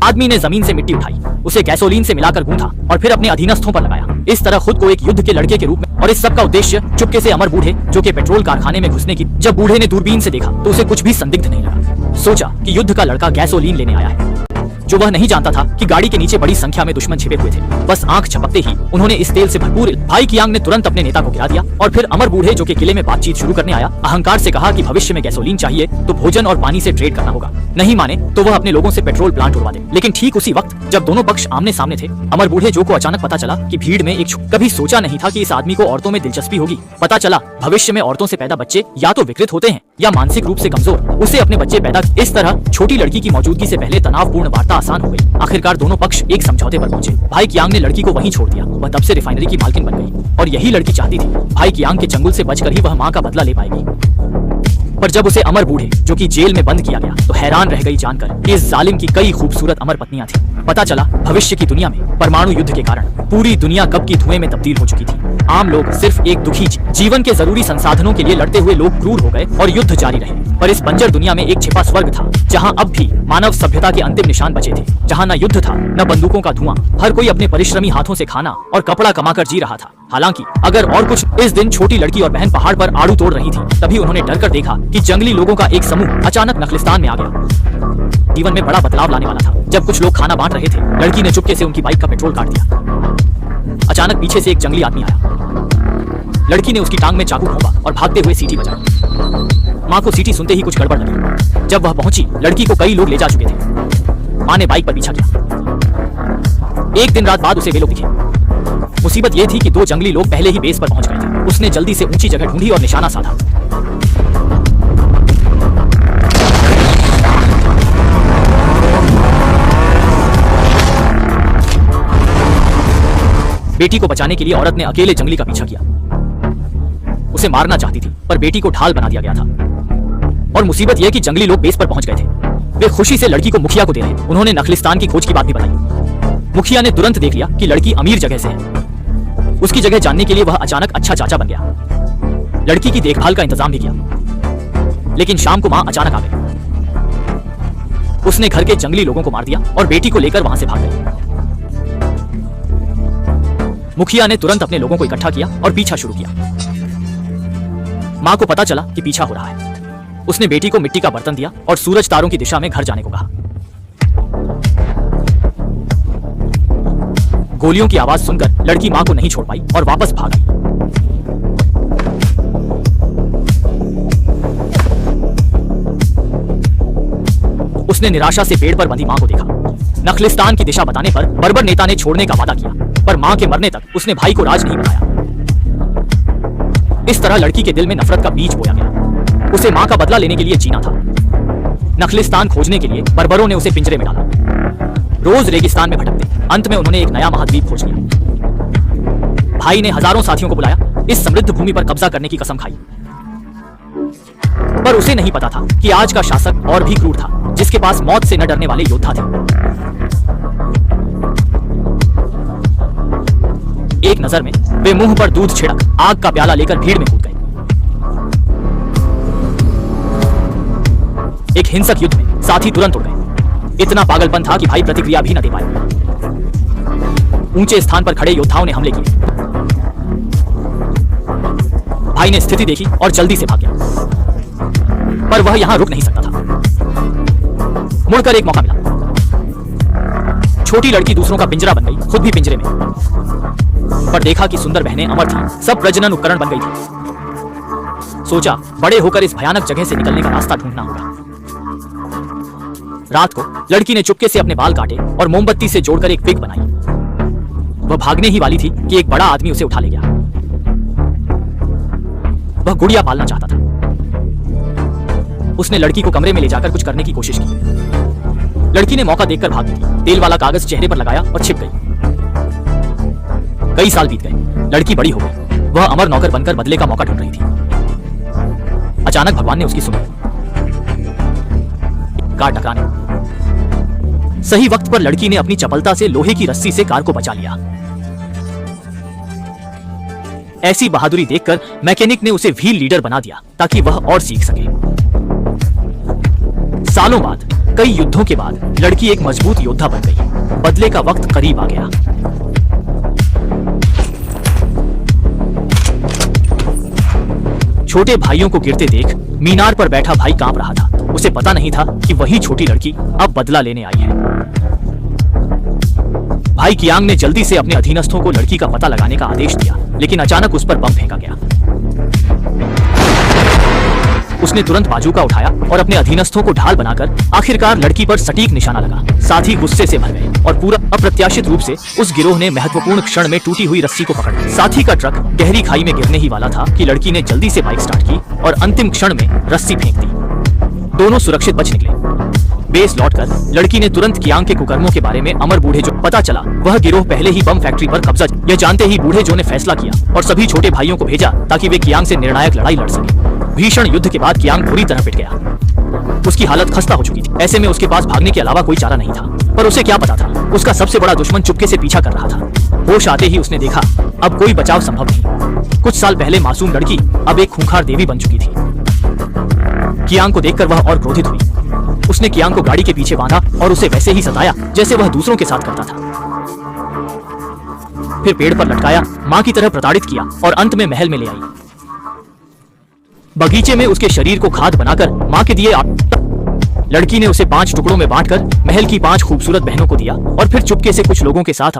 आदमी ने जमीन से मिट्टी उठाई, उसे गैसोलीन से मिलाकर गूंथा और फिर अपने अधीनस्थों पर लगाया, इस तरह खुद को एक युद्ध के लड़के के रूप में। और इस सब का उद्देश्य चुपके से अमर बूढ़े जो कि पेट्रोल कारखाने में घुसने की। जब बूढ़े ने दूरबीन से देखा तो उसे कुछ भी संदिग्ध नहीं लगा। सोचा कि युद्ध का लड़का गैसोलीन लेने आया है। जो वह नहीं जानता था कि गाड़ी के नीचे बड़ी संख्या में दुश्मन छिपे हुए थे। बस आंख झपकते ही उन्होंने इस तेल से भरपूर। भाई कियांग ने तुरंत अपने नेता को गिरा दिया और फिर अमर बूढ़े जो कि किले में बातचीत शुरू करने आया, अहंकार से कहा कि भविष्य में गैसोलीन चाहिए तो भोजन और पानी से ट्रेड करना होगा, नहीं माने तो वह अपने लोगों से पेट्रोल प्लांट उड़वा दे। लेकिन ठीक उसी वक्त जब दोनों पक्ष आमने सामने थे, अमर बूढ़े जो को अचानक पता चला कि भीड़ में एक कभी सोचा नहीं था कि इस आदमी को औरतों में दिलचस्पी होगी। पता चला भविष्य में औरतों से पैदा बच्चे या तो विकृत होते हैं या मानसिक रूप से कमजोर। उसे अपने बच्चे पैदा। इस तरह छोटी लड़की की मौजूदगी से पहले तनावपूर्ण वार्ता आसान हो गई। आखिरकार दोनों पक्ष एक समझौते पर पहुंचे। भाई कियांग ने लड़की को वहीं छोड़ दिया। वह तब से रिफाइनरी की मालकिन बन गई और यही लड़की चाहती थी। भाई कियांग के चंगुल से बचकर ही वह मां का बदला ले पाएगी। पर जब उसे अमर बूढ़े जो कि जेल में बंद किया गया तो हैरान रह गई जानकर कि इस जालिम की कई खूबसूरत अमर पत्नियां थीं। पता चला भविष्य की दुनिया में परमाणु युद्ध के कारण पूरी दुनिया कब की धुएं में तब्दील हो चुकी थी। आम लोग सिर्फ एक दुखी जीवन के जरूरी संसाधनों के लिए लड़ते हुए लोग क्रूर हो गए और युद्ध जारी रहे। पर इस बंजर दुनिया में एक छिपा स्वर्ग था जहां अब भी मानव सभ्यता के अंतिम निशान बचे थे, जहां न युद्ध था न बंदूकों का धुआं। हर कोई अपने परिश्रमी हाथों से खाना और कपड़ा कमाकर जी रहा था। हालांकि अगर और कुछ, इस दिन छोटी लड़की और बहन पहाड़ पर आड़ू तोड़ रही थी। तभी उन्होंने डर कर देखा कि जंगली लोगों का एक समूह अचानक नखलिस्तान में आ गया। जीवन में बड़ा बदलाव लाने वाला था। जब कुछ लोग खाना बांट रहे थे, लड़की ने चुपके से उनकी बाइक का पेट्रोल काट दिया। अचानक पीछे से एक जंगली आदमी आया। लड़की ने उसकी टांग में चाकू घोंपा और भागते हुए सीटी बजाई। मां को सीटी सुनते ही कुछ गड़बड़ लगी। जब वह पहुंची, लड़की को कई लोग ले जा चुके थे। मां ने बाइक पर पीछा किया। एक दिन रात बाद उसे वे लोग दिखे। मुसीबत यह थी कि दो जंगली लोग पहले ही बेस पर पहुंच गए थे। उसने जल्दी से ऊंची जगह ढूंढी और निशाना साधा। बेटी को बचाने के लिए औरत ने अकेले जंगली का पीछा किया। उसे मारना चाहती थी पर बेटी को ढाल बना दिया गया था। और मुसीबत यह कि जंगली लोग बेस पर पहुंच गए थे। वे खुशी से लड़की को मुखिया को दे रहे। उन्होंने नखलिस्तान की खोज की बात भी बताई। मुखिया ने तुरंत देख लिया कि लड़की अमीर जगह से है। उसकी जगह जानने के लिए वह अचानक अच्छा चाचा बन गया। लड़की की देखभाल का इंतजाम भी किया। लेकिन शाम को मां अचानक आ गई। उसने घर के जंगली लोगों को मार दिया और बेटी को लेकर वहां से भाग गई। मुखिया ने तुरंत अपने लोगों को इकट्ठा किया और पीछा शुरू किया। मां को पता चला कि पीछा हो रहा है। उसने बेटी को मिट्टी का बर्तन दिया और सूरज तारों की दिशा में घर जाने को कहा। गोलियों की आवाज सुनकर लड़की मां को नहीं छोड़ पाई और वापस भाग गई। उसने निराशा से पेड़ पर बंधी मां को देखा। नखलिस्तान की दिशा बताने पर बर्बर नेता ने छोड़ने का वादा किया, पर मां के मरने तक उसने भाई को राज नहीं बताया। इस तरह लड़की के दिल में नफरत का बीज बोया गया। उसे मां का बदला लेने के लिए जीना था। नखलिस्तान खोजने के लिए बर्बरों ने उसे पिंजरे में डाला। रोज रेगिस्तान में भटकते। अंत में उन्होंने एक नया महाद्वीप खोज लिया। भाई ने हजारों साथियों को बुलाया, इस समृद्ध भूमि पर कब्जा करने की कसम खाई। पर उसे नहीं पता था कि आज का शासक और भी क्रूर था, जिसके पास मौत से न डरने वाले योद्धा थे। एक नजर में वे मुंह पर दूध छिड़क आग का प्याला लेकर भीड़ में कूद गए। एक हिंसक युद्ध में साथी तुरंत उड़ गए। इतना पागलपन था कि भाई प्रतिक्रिया भी न दे पाए। ऊंचे स्थान पर खड़े योद्धाओं ने हमले किए। भाई ने स्थिति देखी और जल्दी से भाग गया, पर वह यहां रुक नहीं सकता था। मुड़कर एक मौका मिला। छोटी लड़की दूसरों का पिंजरा बन गई, खुद भी पिंजरे में। पर देखा कि सुंदर बहनें अमर थीं, सब प्रजनन उपकरण बन गई थी। सोचा बड़े होकर इस भयानक जगह से निकलने का रास्ता ढूंढना होगा। रात को लड़की ने चुपके से अपने बाल काटे और मोमबत्ती से जोड़कर एक पिग बनाई। वह भागने ही वाली थी कि एक बड़ा आदमी उसे उठा ले गया। वह गुड़िया पालना चाहता था। उसने लड़की को कमरे में ले जाकर कुछ करने की कोशिश की। लड़की ने मौका देखकर भाग गई। तेल वाला कागज चेहरे पर लगाया और छिप गई। कई साल बीत गए। लड़की बड़ी हो गई। वह अमर नौकर बनकर बदले का मौका ढूंढ रही थी। अचानक भगवान ने उसकी सुनी। कार टकराने। सही वक्त पर लड़की ने अपनी चपलता से लोहे की रस्सी से कार को बचा लिया। ऐसी बहादुरी देखकर मैकेनिक ने उसे व्हील लीडर बना दिया ताकि वह और सीख सके। सालों बाद, कई युद्धों के बाद लड़की एक मजबूत योद्धा बन गई। बदले का वक्त करीब आ गया। छोटे भाइयों को गिरते देख मीनार पर बैठा भाई कांप रहा था। उसे पता नहीं था कि वही छोटी लड़की अब बदला लेने आई है। भाई कियांग ने जल्दी से अपने अधीनस्थों को लड़की का पता लगाने का आदेश दिया, लेकिन अचानक उस पर बम फेंका गया। उसने तुरंत बाजूका उठाया और अपने अधीनस्थों को ढाल बनाकर आखिरकार लड़की पर सटीक निशाना लगा। साथ ही गुस्से से भर गए और पूरा अप्रत्याशित रूप से उस गिरोह ने महत्वपूर्ण क्षण में टूटी हुई रस्सी को पकड़ लिया। साथी का ट्रक गहरी खाई में गिरने ही वाला था कि लड़की ने जल्दी से बाइक स्टार्ट की और अंतिम क्षण में रस्सी फेंक दी। दोनों सुरक्षित बच निकले। बेस लौटकर लड़की ने तुरंत कियांग के कुकर्मों के बारे में अमर बूढ़े जो पता चला वह गिरोह पहले ही बम फैक्ट्री पर कब्जा। यह जानते ही बूढ़े जो ने फैसला किया और सभी छोटे भाइयों को भेजा ताकि वे कियांग से निर्णायक लड़ाई लड़ सके। भीषण युद्ध के बाद कियांग बुरी तरह पिट गया। उसकी हालत खस्ता हो चुकी थी। ऐसे में उसके पास भागने के अलावा कोई चारा नहीं था, पर उसे क्या पता था उसका सबसे बड़ा दुश्मन चुपके से पीछा कर रहा था। होश आते ही उसने देखा अब कोई बचाव संभव नहीं। कुछ साल पहले मासूम लड़की अब एक खूंखार देवी बन चुकी थी। कियांग को देखकर वह और क्रोधित हुई। उसने कियांग को गाड़ी के पीछे बांधा और उसे वैसे ही सताया जैसे वह दूसरों के साथ करता था। फिर पेड़ पर लटकाया, मां की तरह प्रताड़ित किया और अंत में महल में ले आई। बगीचे में उसके शरीर को खाद बनाकर मां के दिए। लड़की ने उसे 5 टुकड़ों में बांटकर महल की 5 खूबसूरत बहनों को दिया और फिर चुपके से कुछ लोगों के साथ